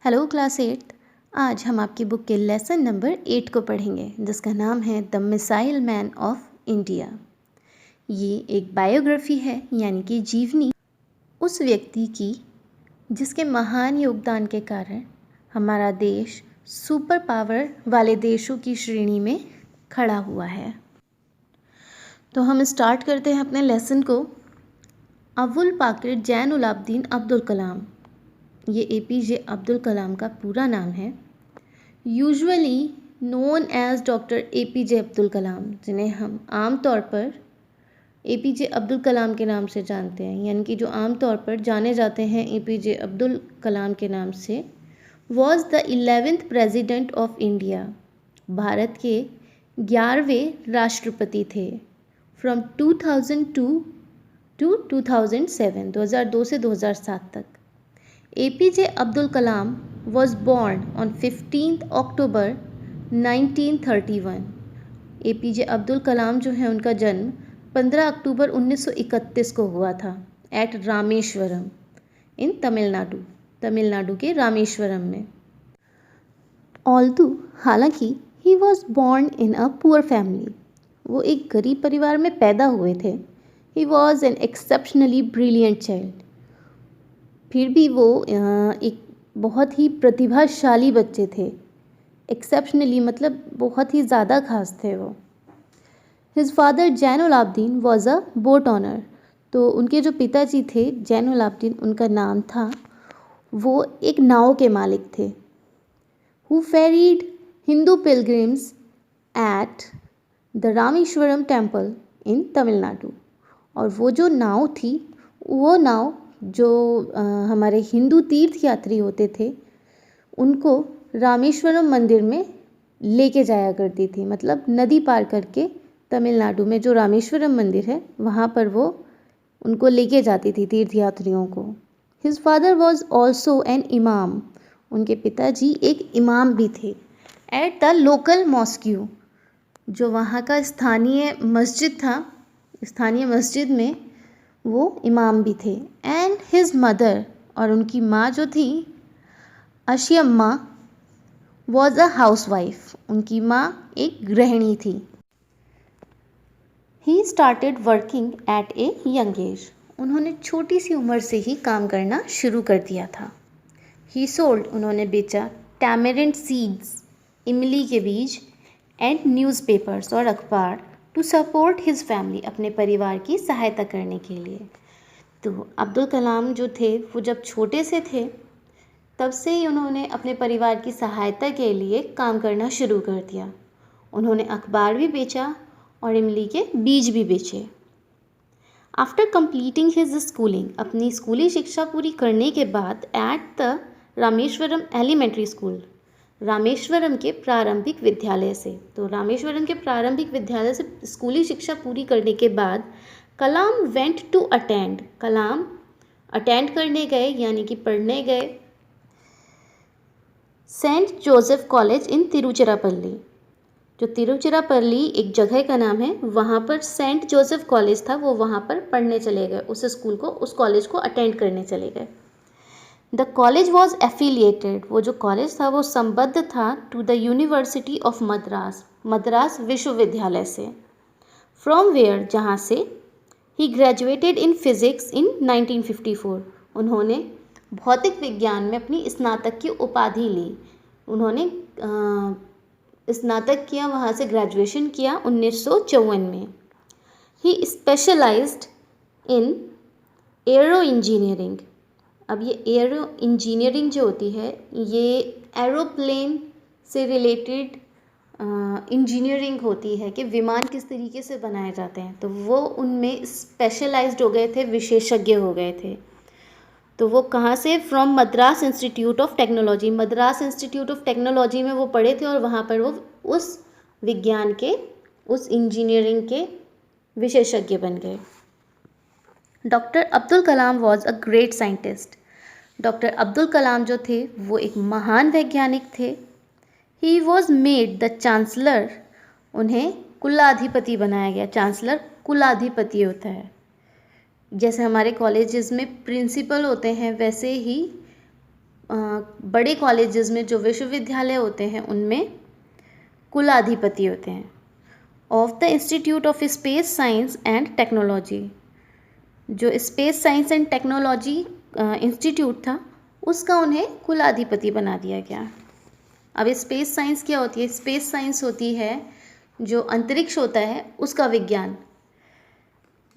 Hello class 8। आज हम आपकी बुक के लेसन नंबर 8 को पढ़ेंगे जिसका नाम है the missile man of India. ये एक बायोग्राफी है यानी कि जीवनी उस व्यक्ति की जिसके महान योगदान के कारण हमारा देश सुपर पावर वाले देशों की श्रेणी में खड़ा हुआ है। तो हम स्टार्ट करते हैं अपने लेसन को। अबुल पाकिर जैनुलाब्दीन अब्दुल कलाम, ये एपीजे अब्दुल कलाम का पूरा नाम है। Usually known as doctor APJ Abdul Kalam, जिन्हें हम आम तौर पर एपीजे अब्दुल कलाम के नाम से जानते हैं, यानी कि जो आम तौर पर जाने जाते हैं एपीजे अब्दुल कलाम के नाम से, was the 11th president of India, Bharat के 11वें राष्ट्रपति थे। फ्रॉम 2002 टू 2007, 2002 से 2007 तक। APJ Abdul Kalam was born on 15th October 1931। APJ Abdul Kalam जो है उनका जन्म 15 अक्टूबर 1931 को हुआ था एट रामेश्वरम इन तमिलनाडु के रामेश्वरम में। हालांकि he was born in a poor family, वो एक गरीब परिवार में पैदा हुए थे। He was an exceptionally brilliant child, फिर भी वो एक बहुत ही प्रतिभाशाली बच्चे थे। एक्सेप्शनली मतलब बहुत ही ज़्यादा खास थे वो। His father Jainulabdeen was a boat owner, तो उनके जो पिताजी थे जैनुलाब्दीन उनका नाम था, वो एक नाव के मालिक थे। Who ferried Hindu pilgrims at the Rameswaram temple in Tamil Nadu, और वो जो नाव थी, वो नाव जो हमारे हिंदू तीर्थ यात्री होते थे उनको रामेश्वरम मंदिर में लेके जाया करती थी। मतलब नदी पार करके तमिलनाडु में जो रामेश्वरम मंदिर है वहाँ पर वो उनको लेके जाती थी तीर्थ यात्रियों को। His father was also an इमाम, उनके पिताजी एक इमाम भी थे। एट द लोकल मॉस्क्यू, जो वहाँ का स्थानीय मस्जिद था, स्थानीय मस्जिद में वो इमाम भी थे। एंड हिज मदर, और उनकी माँ जो थी अशियम्मा, वॉज अ हाउस वाइफ, उनकी माँ एक गृहिणी थी। He started working at a young age, उन्होंने छोटी सी उम्र से ही काम करना शुरू कर दिया था। ही सोल्ड, उन्होंने बेचा टैमरिंड सीड्स, इमली के बीज, एंड न्यूज़पेपर्स और अखबार, टू सपोर्ट हिज फैमिली, अपने परिवार की सहायता करने के लिए। तो अब्दुल कलाम जो थे वो जब छोटे से थे तब से ही उन्होंने अपने परिवार की सहायता के लिए काम करना शुरू कर दिया। उन्होंने अखबार भी बेचा और इमली के बीज भी बेचे। आफ्टर कंप्लीटिंग हिज स्कूलिंग, अपनी स्कूली शिक्षा पूरी करने के बाद, at the Rameswaram elementary school, Rameswaram के प्रारंभिक विद्यालय से, तो रामेश्वरम के प्रारंभिक विद्यालय से स्कूली शिक्षा पूरी करने के बाद Kalam went to attend, Kalam attend करने गए यानी कि पढ़ने गए saint Joseph college in Tiruchirappalli. जो तिरुचिरापल्ली एक जगह का नाम है, वहाँ पर सेंट जोसेफ कॉलेज था, वो वहाँ पर पढ़ने चले गए, उस स्कूल को, उस कॉलेज को अटेंड करने चले गए। द कॉलेज वॉज एफिलिएटेड, वो जो कॉलेज था वो संबद्ध था to the university of Madras, Madras विश्वविद्यालय से। फ्रॉम वेयर, जहाँ से ही ग्रेजुएटेड इन फिजिक्स इन 1954, उन्होंने भौतिक विज्ञान में अपनी स्नातक की उपाधि ली। उन्होंने स्नातक किया, वहाँ से ग्रेजुएशन किया 1954 में। ही स्पेशलाइज्ड इन एरो इंजीनियरिंग, अब ये एरो इंजीनियरिंग जो होती है ये एरोप्लेन से रिलेटेड इंजीनियरिंग होती है कि विमान किस तरीके से बनाए जाते हैं, तो वो उनमें स्पेशलाइज्ड हो गए थे, विशेषज्ञ हो गए थे। तो वो कहाँ से, from Madras institute of technology, Madras institute of technology में वो पढ़े थे और वहाँ पर वो उस विज्ञान के, उस इंजीनियरिंग के विशेषज्ञ बन गए। Doctor Abdul Kalam was a great scientist, doctor Abdul Kalam जो थे वो एक महान वैज्ञानिक थे। He was made the chancellor, उन्हें कुलाधिपति बनाया गया। चांसलर कुलाधिपति होता है, जैसे हमारे कॉलेजेस में प्रिंसिपल होते हैं वैसे ही बड़े कॉलेजेस में जो विश्वविद्यालय होते हैं उनमें कुलाधिपति होते हैं। Of the institute of space science and technology, जो space science and technology institute था उसका उन्हें कुलाधिपति बना दिया गया। अब स्पेस साइंस क्या होती है? स्पेस साइंस होती है जो अंतरिक्ष होता है उसका विज्ञान,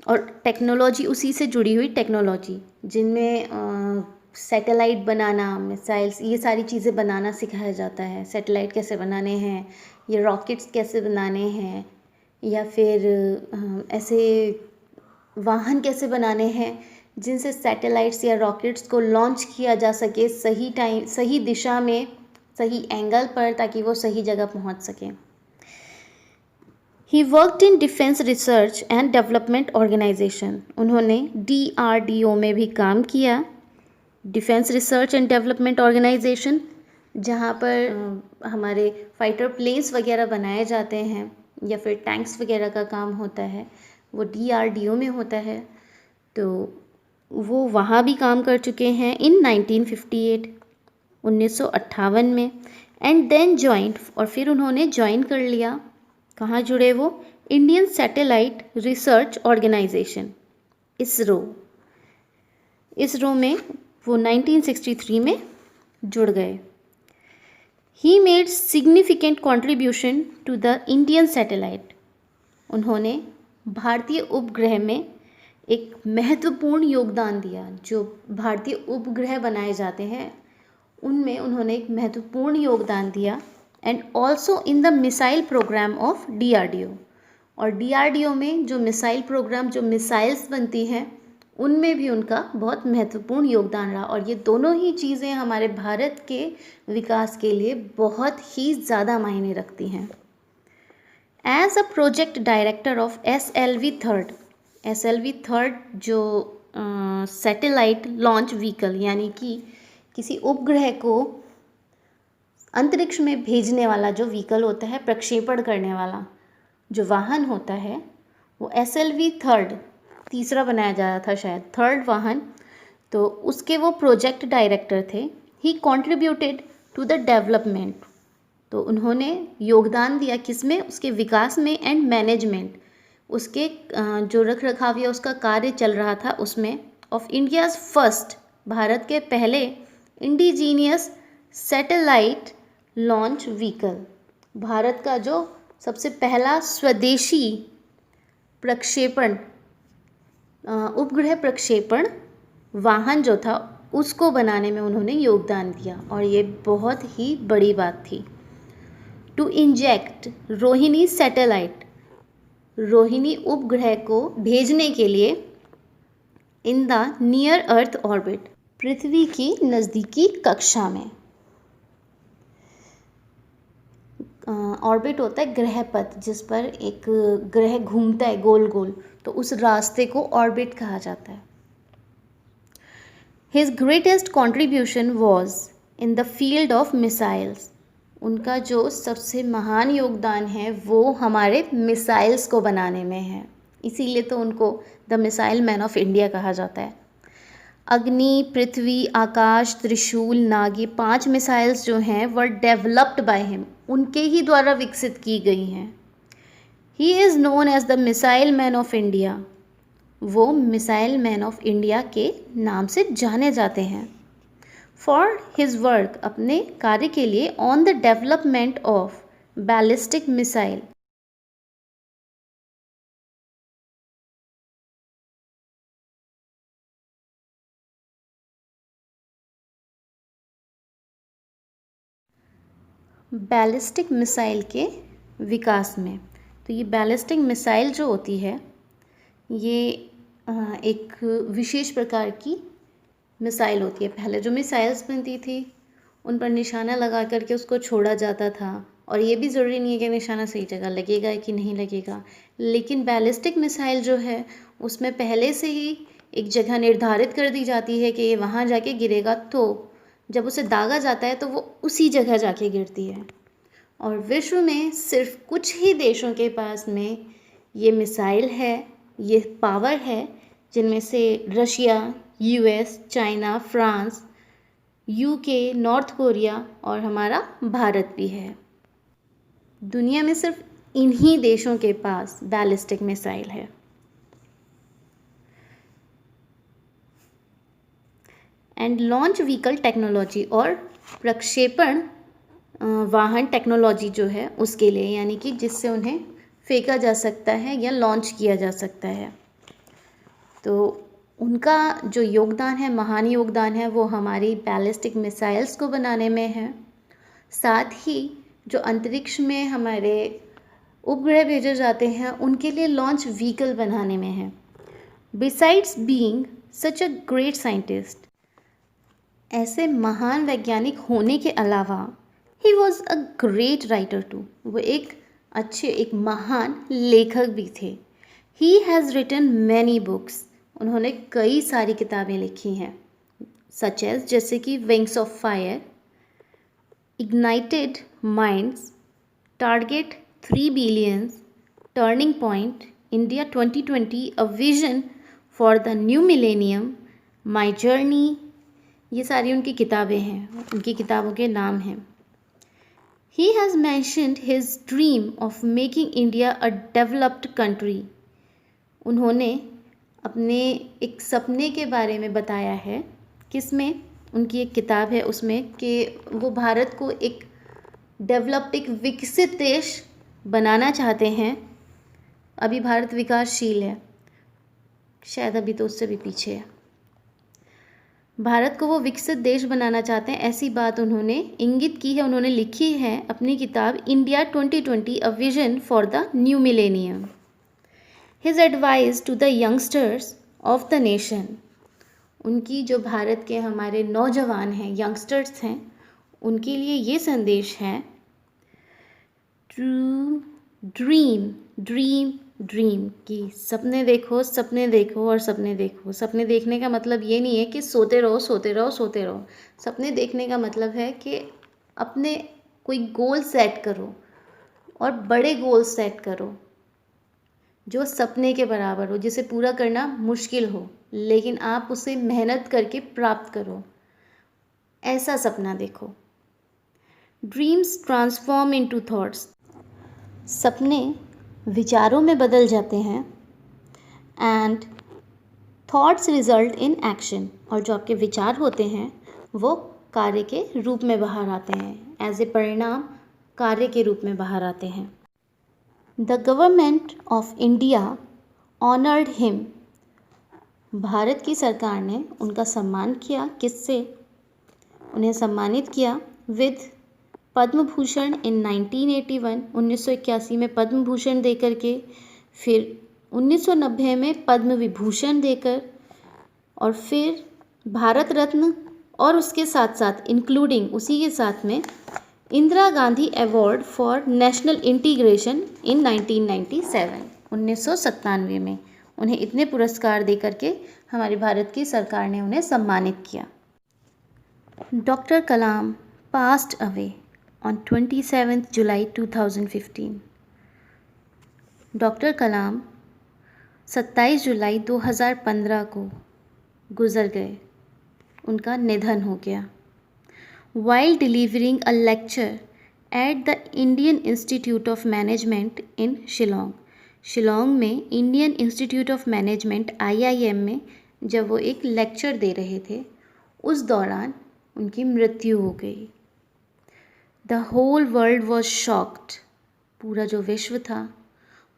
और टेक्नोलॉजी उसी से जुड़ी हुई टेक्नोलॉजी, जिनमें सैटेलाइट बनाना, मिसाइल्स, ये सारी चीज़ें बनाना सिखाया जाता है। सैटेलाइट कैसे बनाने हैं, ये रॉकेट्स कैसे बनाने हैं, या फिर ऐसे वाहन कैसे बनाने हैं जिनसे सैटेलाइट्स या रॉकेट्स को लॉन्च किया जा सके सही टाइम, सही दिशा में, सही एंगल पर, ताकि वो सही जगह पहुंच सकें। He worked in defence research and development organisation, उन्होंने DRDO में भी काम किया, defence research and development organisation, जहाँ पर हमारे फाइटर प्लेन्स वगैरह बनाए जाते हैं या फिर टैंक्स वगैरह का काम होता है, वो DRDO में होता है। तो वो वहाँ भी काम कर चुके हैं इन 1958, 1958 में। एंड देन ज्वाइंट, और फिर उन्होंने ज्वाइन कर लिया, कहाँ जुड़े वो? Indian satellite research organisation, ISRO. ISRO में वो 1963 में जुड़ गए। He made significant contribution to the Indian satellite, उन्होंने भारतीय उपग्रह में एक महत्वपूर्ण योगदान दिया। जो भारतीय उपग्रह बनाए जाते हैं उनमें उन्होंने एक महत्वपूर्ण योगदान दिया। And also in the missile programme of DRDO, और DRDO में जो मिसाइल प्रोग्राम, जो मिसाइल्स बनती हैं, उनमें भी उनका बहुत महत्वपूर्ण योगदान रहा। और ये दोनों ही चीज़ें हमारे भारत के विकास के लिए बहुत ही ज़्यादा मायने रखती हैं। As a project director of SLV third, SLV third जो सैटेलाइट लॉन्च व्हीकल, यानी कि किसी उपग्रह को अंतरिक्ष में भेजने वाला जो व्हीकल होता है, प्रक्षेपण करने वाला जो वाहन होता है, वो SLV थर्ड, तीसरा बनाया जा रहा था शायद, थर्ड वाहन, तो उसके वो प्रोजेक्ट डायरेक्टर थे। He contributed to the development, तो उन्होंने योगदान दिया किसमें? उसके विकास में एंड मैनेजमेंट, उसके जो रख रखाव या उसका कार्य चल रहा था उसमें, ऑफ इंडियाज़ फर्स्ट, भारत के पहले indigenous satellite launch vehicle, Bharat का जो सबसे पहला स्वदेशी प्रक्षेपण, उपग्रह प्रक्षेपण वाहन जो था, उसको बनाने में उन्होंने योगदान दिया। और ये बहुत ही बड़ी बात थी। To inject Rohini satellite, Rohini उपग्रह को भेजने के लिए in the near earth orbit, पृथ्वी की नज़दीकी कक्षा में। ऑर्बिट होता है ग्रहपथ, जिस पर एक ग्रह घूमता है गोल गोल, तो उस रास्ते को ऑर्बिट कहा जाता है। His greatest contribution was in the field of missiles, उनका जो सबसे महान योगदान है वो हमारे मिसाइल्स को बनाने में है, इसीलिए तो उनको the missile man of India कहा जाता है। अग्नि, पृथ्वी, आकाश, त्रिशूल, नाग, ये 5 मिसाइल्स जो हैं वर डेवलप्ड बाय हिम, उनके ही द्वारा विकसित की गई हैं। He is known as the missile man of India, वो मिसाइल मैन ऑफ इंडिया के नाम से जाने जाते हैं। फॉर हिज वर्क, अपने कार्य के लिए, on the development of ballistic missile, ballistic missile के विकास में। तो ये बैलिस्टिक मिसाइल जो होती है ये एक विशेष प्रकार की मिसाइल होती है। पहले जो मिसाइल्स बनती थी उन पर निशाना लगा करके उसको छोड़ा जाता था, और ये भी ज़रूरी नहीं है कि निशाना सही जगह लगेगा कि नहीं लगेगा, लेकिन बैलिस्टिक मिसाइल जो है उसमें पहले से ही एक जगह निर्धारित कर दी जाती है कि ये वहाँ जाके गिरेगा, तो जब उसे दागा जाता है तो वो उसी जगह जाके गिरती है। और विश्व में सिर्फ कुछ ही देशों के पास में ये मिसाइल है, ये पावर है, जिनमें से Russia, US, China, France, UK, north Korea और हमारा भारत भी है। दुनिया में सिर्फ इन्हीं देशों के पास बैलिस्टिक मिसाइल है। एंड लॉन्च व्हीकल टेक्नोलॉजी और प्रक्षेपण वाहन टेक्नोलॉजी जो है उसके लिए, यानी कि जिससे उन्हें फेंका जा सकता है या लॉन्च किया जा सकता है। तो उनका जो योगदान है, महान योगदान है, वो हमारी बैलिस्टिक मिसाइल्स को बनाने में है। साथ ही जो अंतरिक्ष में हमारे उपग्रह भेजे जाते हैं उनके लिए लॉन्च व्हीकल बनाने में है। Besides being such a great scientist, ऐसे महान वैज्ञानिक होने के अलावा he was a great writer too, वो एक महान लेखक भी थे। He has written many books, उन्होंने कई सारी किताबें लिखी हैं, सच एज जैसे कि wings of fire, ignited minds, target 3 billions, turning point, India 2020, a vision for the new millennium, my journey. ये सारी उनकी किताबें हैं, उनकी किताबों के नाम हैं। He has mentioned his dream of making India a developed country. उन्होंने अपने एक सपने के बारे में बताया है, किसमें, उनकी एक किताब है उसमें, कि वो भारत को एक डेवलप्ड, एक विकसित देश बनाना चाहते हैं। अभी भारत विकासशील है, शायद अभी तो उससे भी पीछे है। भारत को वो विकसित देश बनाना चाहते हैं, ऐसी बात उन्होंने इंगित की है, उन्होंने लिखी है अपनी किताब India 2020, a vision for the new millennium. His advice to the youngsters of the nation, उनकी जो भारत के हमारे नौजवान हैं, यंगस्टर्स हैं, उनके लिए ये संदेश है, टू ड्रीम ड्रीम ड्रीम, कि सपने देखो, सपने देखो और सपने देखो। सपने देखने का मतलब ये नहीं है कि सोते रहो सोते रहो सोते रहो। सपने देखने का मतलब है कि अपने कोई गोल सेट करो और बड़े गोल सेट करो जो सपने के बराबर हो, जिसे पूरा करना मुश्किल हो, लेकिन आप उसे मेहनत करके प्राप्त करो, ऐसा सपना देखो। ड्रीम्स ट्रांसफॉर्म इनटू थॉट्स, सपने विचारों में बदल जाते हैं। And thoughts result in action, और जो आपके विचार होते हैं वो कार्य के रूप में बाहर आते हैं, एज ए परिणाम कार्य के रूप में बाहर आते हैं। The government of India honoured him, Bharat की सरकार ने उनका सम्मान किया, किससे, उन्हें सम्मानित किया विद पद्म भूषण इन 1981, 1981 में पद्म भूषण देकर के, फिर 1990 में पद्म विभूषण देकर, और फिर भारत रत्न, और उसके साथ साथ इंक्लूडिंग उसी के साथ में Indira Gandhi award for national integration in 1997, 1997 में उन्हें इतने पुरस्कार दे करके हमारी भारत की सरकार ने उन्हें सम्मानित किया। Doctor Kalam passed away on 27th July 2015. Doctor Kalam 27 जुलाई 2015 को गुज़र गए, उनका निधन हो गया। While delivering a lecture at the Indian Institute of Management in Shillong, Shillong में Indian institute of management IIM में जब वो एक लेक्चर दे रहे थे, उस दौरान उनकी मृत्यु हो गई। The whole world was shocked, पूरा जो विश्व था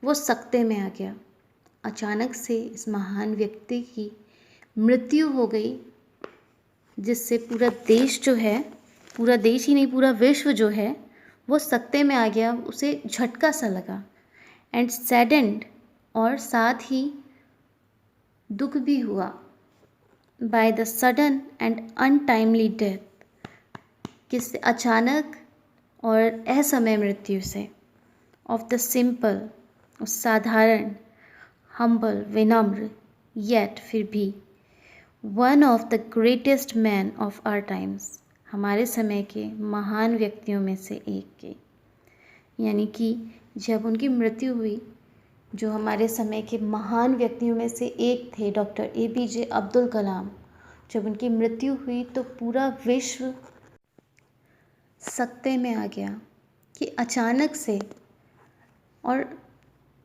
वो सकते में आ गया। अचानक से इस महान व्यक्ति की मृत्यु हो गई, जिससे पूरा देश जो है, पूरा देश ही नहीं पूरा विश्व जो है वो सकते में आ गया, उसे झटका सा लगा। एंड सैडेंड, और साथ ही दुख भी हुआ, by the sudden and untimely death, किससे, अचानक और असमय मृत्यु से, ऑफ द सिंपल, साधारण, हम्बल, विनम्र, येट फिर भी, one of the greatest man of our times, हमारे समय के महान व्यक्तियों में से एक के। यानी कि जब उनकी मृत्यु हुई, जो हमारे समय के महान व्यक्तियों में से एक थे, डॉक्टर APJ अब्दुल कलाम, जब उनकी मृत्यु हुई तो पूरा विश्व सकते में आ गया कि अचानक से, और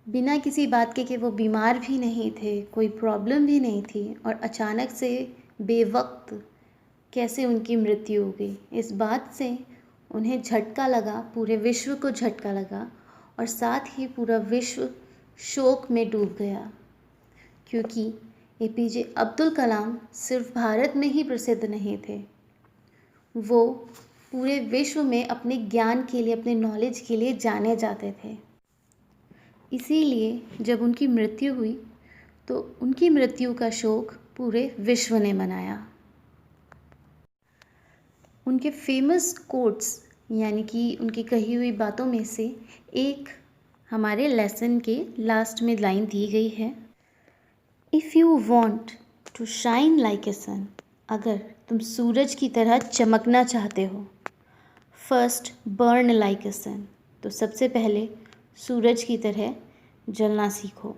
बिना किसी बात के कि वो बीमार भी नहीं थे, कोई प्रॉब्लम भी नहीं थी, और अचानक से बेवक्त कैसे उनकी मृत्यु हो गई। इस बात से उन्हें झटका लगा, पूरे विश्व को झटका लगा, और साथ ही पूरा विश्व शोक में डूब गया, क्योंकि एपीजे अब्दुल कलाम सिर्फ भारत में ही प्रसिद्ध नहीं थे, वो पूरे विश्व में अपने ज्ञान के लिए, अपने नॉलेज के लिए जाने जाते थे। इसीलिए जब उनकी मृत्यु हुई तो उनकी मृत्यु का शोक पूरे विश्व ने मनाया। उनके फेमस कोट्स यानी कि उनकी कही हुई बातों में से एक हमारे लेसन के लास्ट में लाइन दी गई है, if you want to shine like a sun, अगर तुम सूरज की तरह चमकना चाहते हो, first burn like a sun, तो सबसे पहले सूरज की तरह जलना सीखो।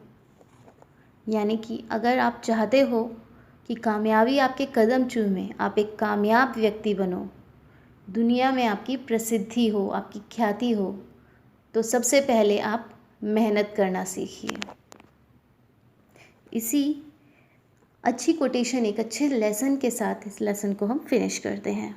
यानी कि अगर आप चाहते हो कि कामयाबी आपके कदम चूमे, आप एक कामयाब व्यक्ति बनो, दुनिया में आपकी प्रसिद्धि हो, आपकी ख्याति हो, तो सबसे पहले आप मेहनत करना सीखिए। इसी अच्छी कोटेशन, एक अच्छे लेसन के साथ इस लेसन को हम फिनिश करते हैं।